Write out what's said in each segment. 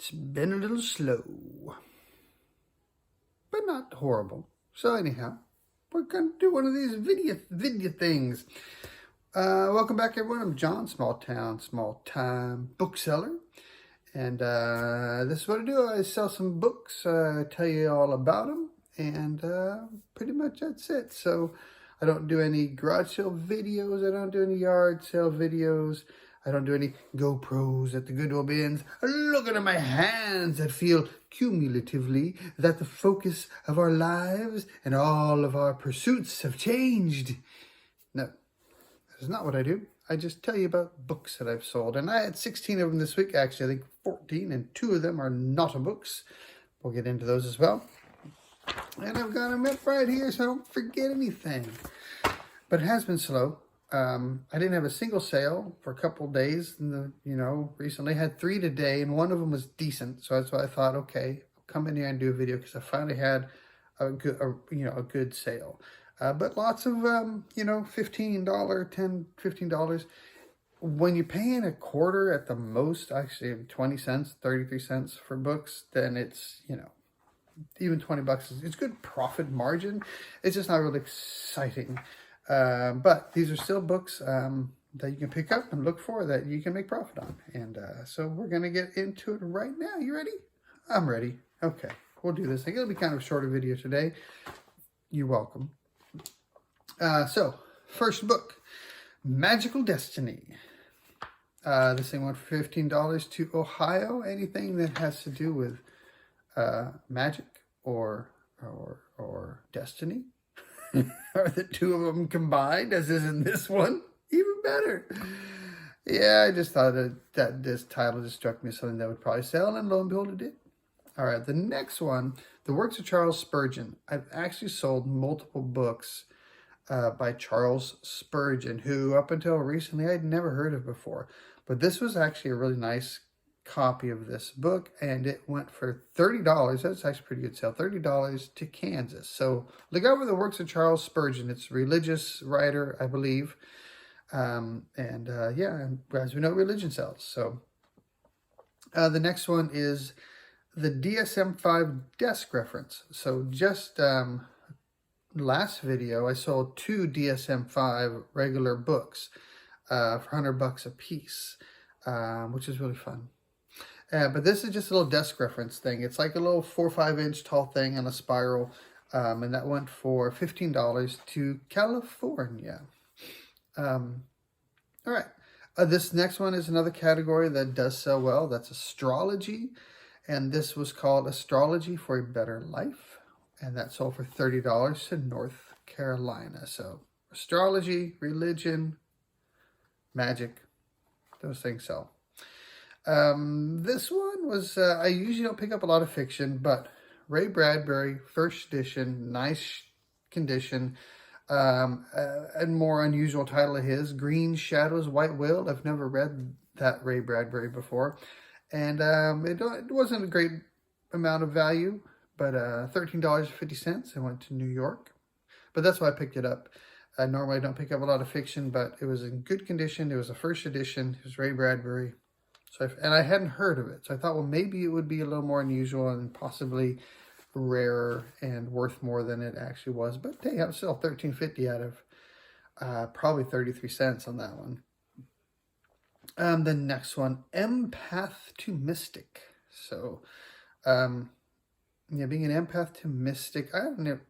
It's been a little slow, but not horrible. So anyhow, we're going to do one of these video things. Welcome back, everyone. I'm John, small time bookseller. And this is what I do. I sell some books, tell you all about them, and pretty much that's it. So I don't do any garage sale videos. I don't do any yard sale videos. I don't do any GoPros at the Goodwill bins. Looking at my hands that feel cumulatively that the focus of our lives and all of our pursuits have changed. No, that's not what I do. I just tell you about books that I've sold. And I had 16 of them this week. Actually, I think 14, and 2 of them are not books. We'll get into those as well. And I've got them up right here so I don't forget anything. But it has been slow. I didn't have a single sale for a couple of days. Recently I had 3 today, and one of them was decent. So that's why I thought, okay, I'll come in here and do a video because I finally had a good sale. But lots of, $15, $10, $15. When you're paying a quarter at the most, actually 20 cents, 33 cents for books, then it's, even 20 bucks it's good profit margin. It's just not really exciting. But these are still books that you can pick up and look for that you can make profit on. And so we're going to get into it right now. You ready? I'm ready. Okay, we'll do this. I think it'll be kind of a shorter video today. You're welcome. So, first book, Magical Destiny. This thing went for $15 to Ohio. Anything that has to do with magic or destiny. Are the two of them combined, as is in this one? Even better. Yeah, I just thought that this title just struck me as something that would probably sell, and lo and behold, it did. All right, the next one, The Works of Charles Spurgeon. I've actually sold multiple books by Charles Spurgeon, who up until recently I'd never heard of before. But this was actually a really nice copy of this book, and it went for $30. That's actually a pretty good sale. $30 to Kansas. So look over The Works of Charles Spurgeon. It's a religious writer, I believe. And as we know, religion sells. So the next one is the DSM-5 desk reference. So just last video, I sold 2 DSM-5 regular books for $100 a piece, which is really fun. But this is just a little desk reference thing. It's like a little 4 or 5 inch tall thing on a spiral. And that went for $15 to California. All right. This next one is another category that does sell well. That's astrology. And this was called Astrology for a Better Life. And that sold for $30 to North Carolina. So astrology, religion, magic, those things sell. This one was, I usually don't pick up a lot of fiction, but Ray Bradbury, first edition, nice condition, a more unusual title of his, Green Shadows, White Whale. I've never read that Ray Bradbury before. And it wasn't a great amount of value, but $13.50. I went to New York. But that's why I picked it up. Normally I don't pick up a lot of fiction, but it was in good condition. It was a first edition. It was Ray Bradbury. So I hadn't heard of it. So I thought, well, maybe it would be a little more unusual and possibly rarer and worth more than it actually was. But hey, I'm still $13.50 out of probably 33 cents on that one. The next one, Empath to Mystic. So, being an empath to mystic, I don't know.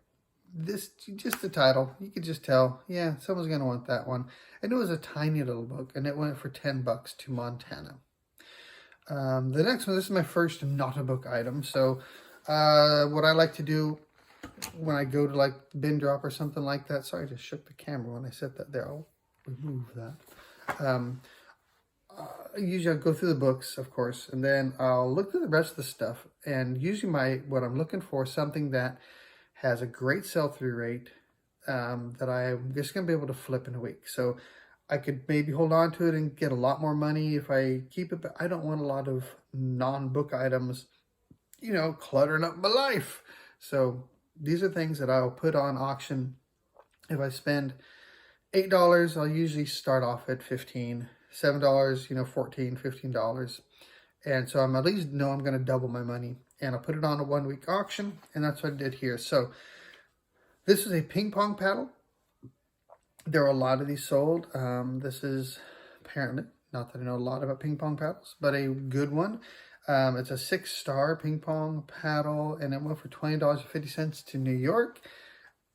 This, just the title, you could just tell, yeah, someone's going to want that one. And it was a tiny little book, and it went for $10 to Montana. The next one, this is my first not a book item. So what I like to do when I go to like bin drop or something like that, sorry, I just shook the camera when I said that there. I'll remove that. Usually I'll go through the books, of course, and then I'll look through the rest of the stuff. And usually what I'm looking for is something that has a great sell-through rate that I'm just going to be able to flip in a week. So I could maybe hold on to it and get a lot more money if I keep it, but I don't want a lot of non-book items, cluttering up my life. So these are things that I'll put on auction. If I spend $8, I'll usually start off at $15. $7, $14, $15. And so I'm at least know I'm going to double my money. And I'll put it on a 1-week auction, and that's what I did here. So this is a ping pong paddle. There are a lot of these sold. This is apparently, not that I know a lot about ping pong paddles, but a good one. It's a 6-star ping pong paddle, and it went for $20.50 to New York.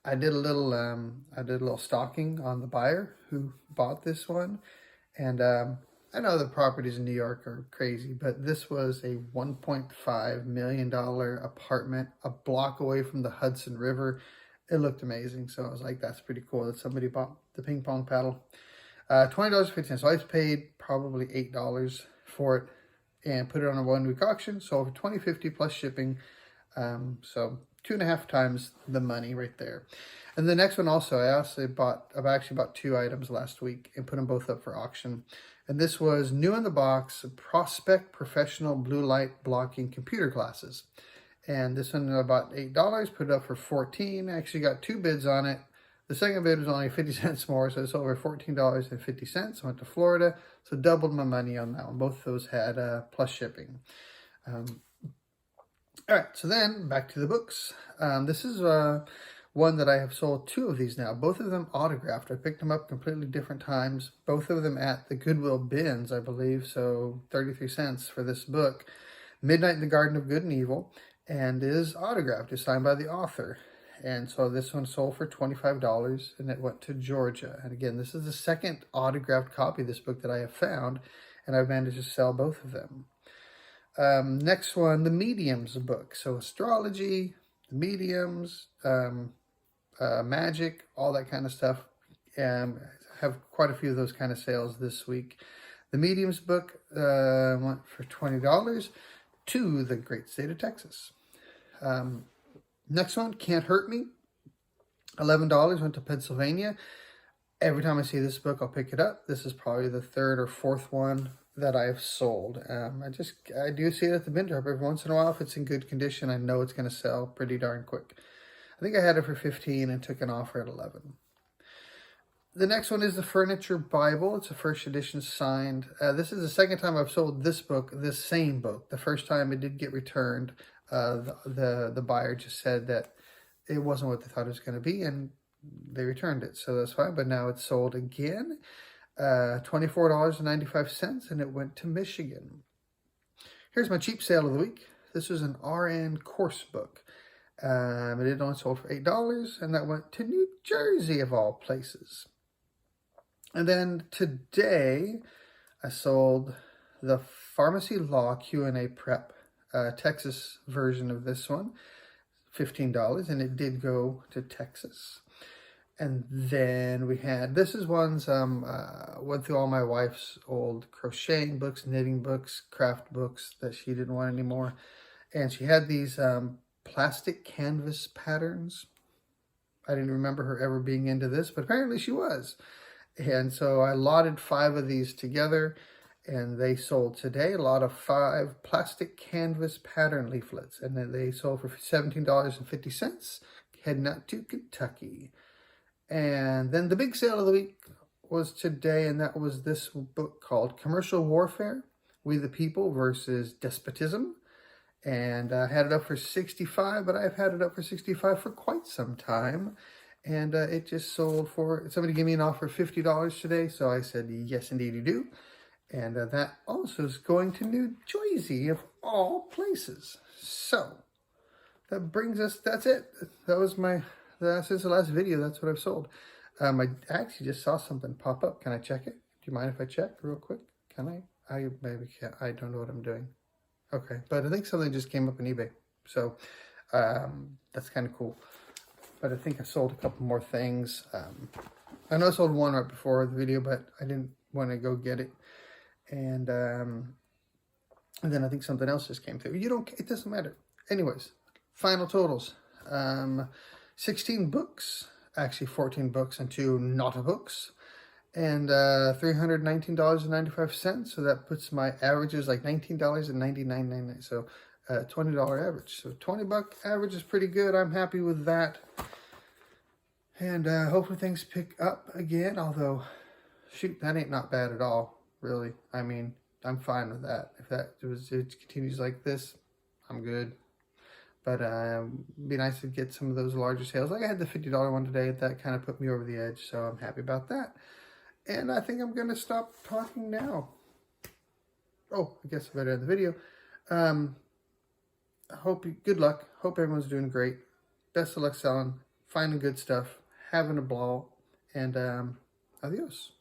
I did a little stalking on the buyer who bought this one, and I know the properties in New York are crazy, but this was a $1.5 million apartment a block away from the Hudson River. It looked amazing, so I was like, that's pretty cool that somebody bought the ping pong paddle. $20.50. So I paid probably $8 for it and put it on a 1-week auction. So for $20.50 plus shipping. So 2.5 times the money right there. And the next one also, I've actually bought 2 items last week and put them both up for auction. And this was new in the box, Prospect Professional Blue Light Blocking Computer Glasses. And this one I bought $8, put it up for $14. I actually got 2 bids on it. The second bid was only 50 cents more, so it's over $14.50. I went to Florida, so doubled my money on that one. Both of those had plus shipping. All right, so then back to the books. This is one that I have sold 2 of these now. Both of them autographed. I picked them up completely different times. Both of them at the Goodwill bins, I believe. So 33 cents for this book. Midnight in the Garden of Good and Evil. And is autographed. It's signed by the author. And so this one sold for $25, and it went to Georgia. And again, this is the second autographed copy of this book that I have found, and I've managed to sell both of them. Next one, the Mediums book. So Astrology, the Mediums, magic, all that kind of stuff. I have quite a few of those kind of sales this week. The Mediums book went for $20 to the great state of Texas. Next one, Can't Hurt Me. $11 went to Pennsylvania. Every time I see this book, I'll pick it up. This is probably the 3rd or 4th one that I've sold. I do see it at the bin drop every once in a while. If it's in good condition, I know it's going to sell pretty darn quick. I think I had it for $15 and took an offer at $11. The next one is the Furniture Bible. It's a first edition signed. This is the second time I've sold this book, this same book. The first time it did get returned. The buyer just said that it wasn't what they thought it was going to be, and they returned it, so that's fine. But now it's sold again, $24.95, and it went to Michigan. Here's my cheap sale of the week. This was an RN course book. It only sold for $8, and that went to New Jersey, of all places. And then today, I sold the Pharmacy Law Q&A Prep Texas version of this one, $15, and it did go to Texas. And then we had, this is ones, went through all my wife's old crocheting books, knitting books, craft books that she didn't want anymore. And she had these plastic canvas patterns. I didn't remember her ever being into this, but apparently she was. And so I lotted 5 of these together, and they sold today. A lot of 5 plastic canvas pattern leaflets, and then they sold for $17.50, heading out to Kentucky. And then the big sale of the week was today, and that was this book called Commercial Warfare: We the People versus Despotism. And I had it up for $65, but I've had it up for $65 for quite some time. And it just sold for, somebody gave me an offer of $50 today, so I said, yes, indeed you do. And that also is going to New Jersey, of all places. So, that brings us, that's it. That was since the last video, that's what I've sold. I actually just saw something pop up. Can I check it? Do you mind if I check real quick? Can I? I maybe can't. I don't know what I'm doing. Okay, but I think something just came up on eBay. So, that's kind of cool. But I think I sold a couple more things. I know I sold one right before the video, but I didn't want to go get it. And then I think something else just came through. It doesn't matter. Anyways, final totals. 16 books, actually 14 books and 2 not books. And $319.95. So that puts my averages like $19.99. So $20 average. So $20 average is pretty good. I'm happy with that. And hopefully things pick up again. Although, shoot, that ain't not bad at all, really. I mean, I'm fine with that. If it continues like this, I'm good. But it'd be nice to get some of those larger sales. Like I had the $50 one today. That kind of put me over the edge, so I'm happy about that. And I think I'm going to stop talking now. Oh, I guess I better end the video. Good luck. Hope everyone's doing great. Best of luck selling, finding good stuff, having a ball, and adios.